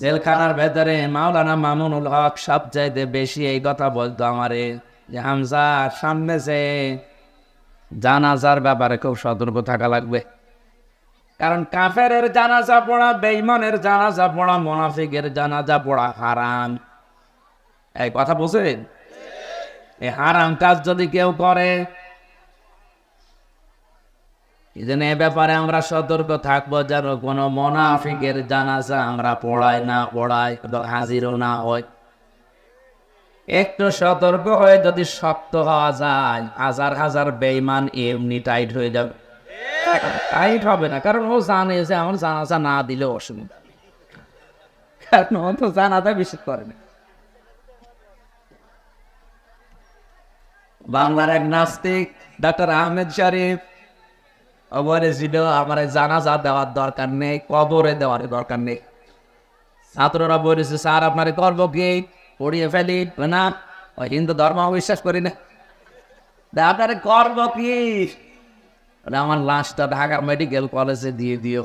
জেলখানার ভেতরে মাওলানা মামুনুল হক সবচাইতে বেশি এই কথা বলতো আমারে যে হামজা সামনে যে জানাজার ব্যাপারে খুব সতর্ক থাকা লাগবে, কারণ কাফেরের জানাজা পড়া, বেঈমানের জানাজা পড়া, মুনাফিকের জানাজা পড়া হারাম। এই কথা বুঝেন? এই হারাম কাজ যদি কেউ করে, এই জন্য এ ব্যাপারে আমরা সতর্ক থাকবো যেন কোনো মুনাফিকের জানাজা আমরা পড়াই হাজিরও না হয়। একটু সতর্ক হয়ে যদি শক্ত হওয়া যায়, হাজার হাজার বেঈমান এমনি টাইট হয়ে যাবে। টাইট হবে না, কারণ ও জানে যে আমার জানাজা না দিলে অসুবিধা, কারণ ও তো জানাজা বিশ্বাস করে না। বাংলার এক নাস্তিক ডক্টর আহমেদ শরীফ বলেছিল আমার জানাজা দেওয়ার দরকার নেই, কবরে দেওয়ার দরকার নেই। ছাত্ররা বলেছে স্যার আপনার করবো কি, পড়িয়ে ফেলি না, ওই হিন্দু ধর্ম বিশ্বাস করি না, আপনার করবো কি, আমার লাশটা ঢাকা মেডিকেল কলেজে দিয়ে দিও।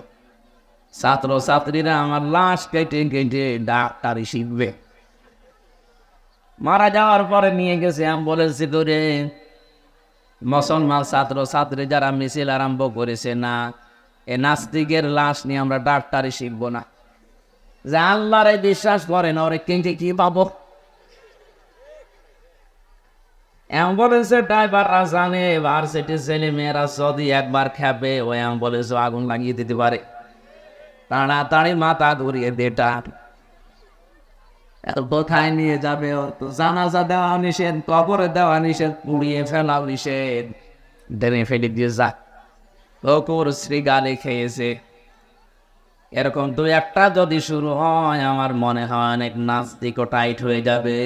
ছাত্র ছাত্রীরা আমার লাশ কেটে কেটে ডাক্তারি শিখবে। মারা যাওয়ার পরে নিয়ে গেছে অ্যাম্বুলেন্স করে। মুসলমান ছাত্র ছাত্রী যারা মিছিল আরম্ভ করেছে না, এ নাস্তিকের লাশ নিয়ে আমরা ডাক্তারি শিখবো না, যে আল্লাহরে বিশ্বাস করে না, ওরে কেটে কি পাবো? অ্যাম্বুলেন্সের ড্রাইভাররা জানে ভার্সিটির ছেলে মেয়েরা যদি একবার খেপে ওই অ্যাম্বুলেন্স আগুন লাগিয়ে দিতে পারে। তাড়াতাড়ি মাথা ঘুরিয়ে দেটা কোথায় নিয়ে যাবে? জানাজা দেওয়া নিষেধ, কবরে দেওয়া নিষেধ, পুড়িয়ে ফেলা নিষেধ, ডেনে ফেলে দিয়ে যা কুকুর শ্রীগালে খেয়েছে। এরকম দু একটা যদি শুরু হয়, আমার মনে হয় অনেক নাস্তিকও টাইট হয়ে যাবে।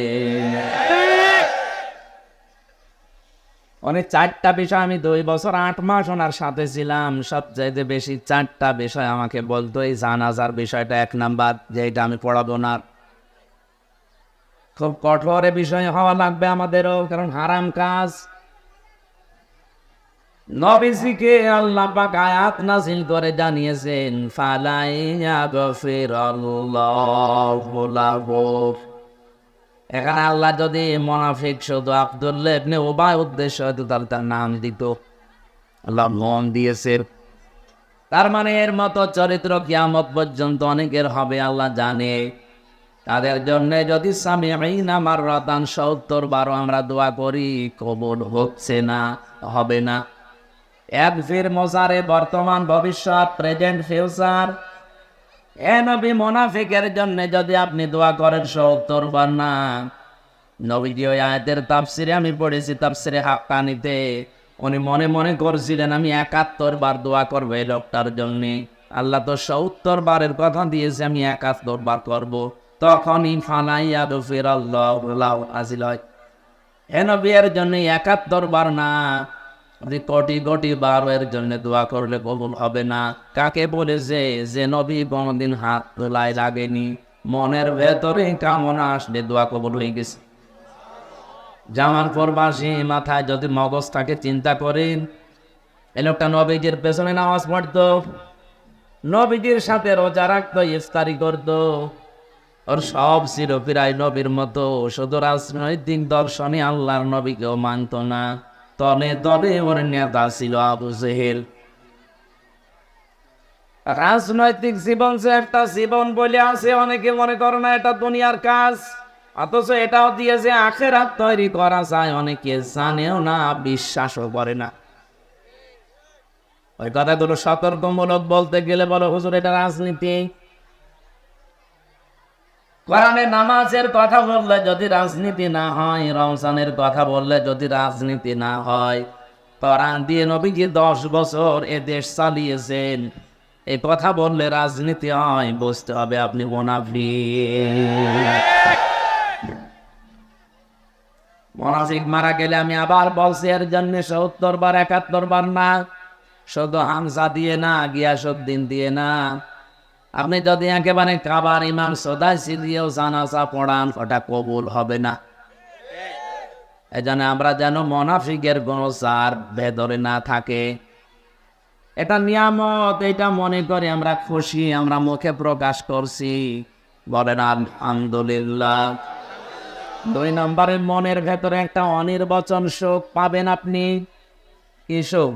অনেক 4টা বিষয় আমি 2 বছর 8 মাস ওনার সাথে ছিলাম, সবচাইতে বেশি 4টা বিষয় আমাকে বলতো। এই জানাজার বিষয়টা 1 নাম্বার, যেটা আমি পড়াবো না। খুব কঠোর বিষয় হওয়া লাগবে আমাদেরও, কারণ হারাম কাজ। নবীজিকে আল্লাহ পাক আয়াত নাযিল করে জানিয়েছেন ফালা ইয়াগফিরুল্লাহু লাহু। এখানে আল্লাহ যদি মুনাফিক শুধু আব্দুল্লাহ ইবনে উবাই উদ্দেশ্য হয়তো তাহলে তার নাম দিত, আল্লাহ নাম দিয়েছে। তার মানে এর মতো চরিত্র কিয়ামত পর্যন্ত অনেকের হবে, আল্লাহ জানে। তাদের জন্য যদি সামিঈনা মাররাতান ৭০ বার আমরা দোয়া করি, কবুল হচ্ছে না, হবে না। একফির মোজারে বর্তমান ভবিষ্যৎ, প্রেজেন্ট ফিউচার। এ নবী মুনাফিকের জন্য যদি আপনি দোয়া করেন ৭০ বার না, নবীজি ওই আয়াতের তাফসিরে আমি পড়েছি, তাফসিরে হাক্কানিতে উনি মনে মনে করছিলেন আমি ৭১ বার দোয়া করবো এই লোকটার জন্য। আল্লাহ তো ৭০ বারের কথা দিয়েছে, আমি ৭১ বার করবো। তখনই ফালাইয়া গফিরাল্লাহু লাহু নাযিল হয়। এ নবী এর জন্য ৭১ বার না, কোটি কোটি বার এর জন্য দোয়া করলে কবুল হবে না। কাকে বলেছে? যে নবী কোনদিন হাত তোলায় লাগেনি, মনের ভেতরে কামনা আসলে দোয়া কবুল হয়ে গেছে। জামান প্রবাসী মাথায় যদি মগজটাকে চিন্তা করেন, এই লোকটা নবীজির পেছনে নামাজ পড়তো, নবীজির সাথে রোজা রাখতো, ইফতারি করতো, ওর সব ছিল প্রায় নবীর মতো। শুধু রাজনৈতিক দর্শনে আল্লাহর নবীকেও মানত না। তলে তলে ওর নেতা ছিল আবু জেহেল। রাজনৈতিক জীবন যে একটা জীবন বলে আছে, অনেকে মনে করে না এটা দুনিয়ার কাজ, অথচ এটাও দিয়ে যে আখিরাত তৈরি করা যায় অনেকে জানেও না, বিশ্বাসও করে না। ওই কথাগুলো সতর্কমূলক বলতে গেলে বলো হুজুর এটা রাজনীতি। কোরআনে নামাজের কথা বললে যদি রাজনীতি না হয়, রমজানের কথা বললে যদি রাজনীতি না হয়, কোরআন দিয়ে নবীজি 10 বছর এ দেশ চালিয়েছেন, এই কথা বললে রাজনীতি হয়, বুঝতে হবে আপনি মুনাফিক। মুনাফিক মারা গেলে আমি আবার বলছি এর জন্য ৭০ বার ৭১ বার না, শুধু হামজা দিয়ে না, গিয়াসউদ্দিন দিয়ে না। আপনি যদি একেবারে কাবার ইমাম সদাইসি দিয়েও জানাজা পড়ান, ওটা কবুল হবে না। এই জন্য আমরা যেন মুনাফিকের কোনো জার ভেতরে না থাকে। এটা নিয়ামত, এটা মনে করে আমরা খুশি, আমরা মুখে প্রকাশ করছি। বলেন আলহামদুলিল্লাহ। 2 নম্বরে মনের ভেতরে একটা অনির্বাচন শোক পাবেন আপনি। কি শোক?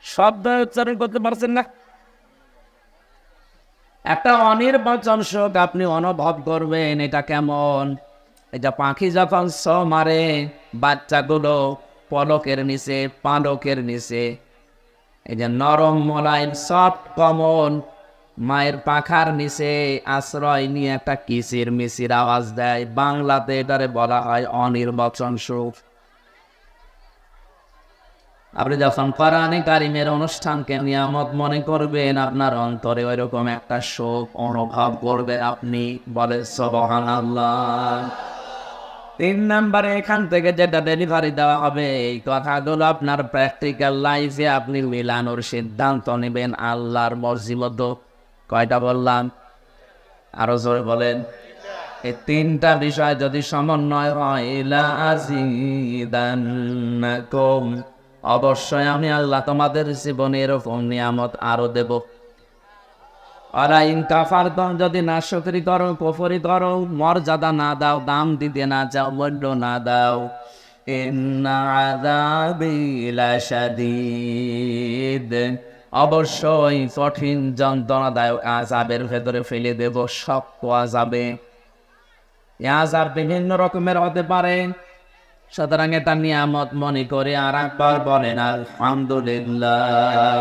শব্দ উচ্চারণ করতে পারছেন না। একটা অনির্বাচন শোক আপনি অনুভব করবেন। এটা কেমন? এটা পাখি যখন মারে বাচ্চাগুলো পলকের নিচে, পালকের নিচে, এই যে নরম মোলায়েম সফট কমন মায়ের পাখার নিচে আশ্রয় নিয়ে একটা কিচির মিচির আওয়াজ দেয়। বাংলাতে এটারে বলা হয় অনির্বাচন সুখ। আপনি যখন কোরআনে কারিমের অনুষ্ঠানকে নিয়ামত মনে করবেন, আপনার অন্তরে ওইরকম একটা শোক অনুভব করবেন আপনি। বলে সুবহানাল্লাহ। 3 নম্বরে এখান থেকে যেটা ডেলিভারি দেওয়া হবে, এই কথাগুলো আপনার প্র্যাকটিক্যাল লাইফে আপনি মিলানোর সিদ্ধান্ত নেবেন আল্লাহর মর্জি মতো। কয়টা বললাম? আরো জোরে বলেন। এই 3টা বিষয় যদি সমন্বয় হয়, লা আযীদান্নাকুম, অবশ্যই আমি আল্লাহ তোমাদের জীবনে এরকম নিয়ামত আরো দেব। আলাইন কাফারতুম, যদি নাশকরি করো, কুফরি করো, মর্যাদা না দাও, দাম দিতে না চাও, মূল্য না দাও, ইন্না আযাবি লাশাদীদ, অবশ্যই কঠিন যন্ত্রণাদায়ক আযাবের ভেতরে ফেলে দেব, শক্ত আযাবে। এই আযাব বিভিন্ন রকমের হতে পারে। সুতরাং এটা নিয়ামত মনে করে আর একবার বলেন আলহামদুলিল্লাহ।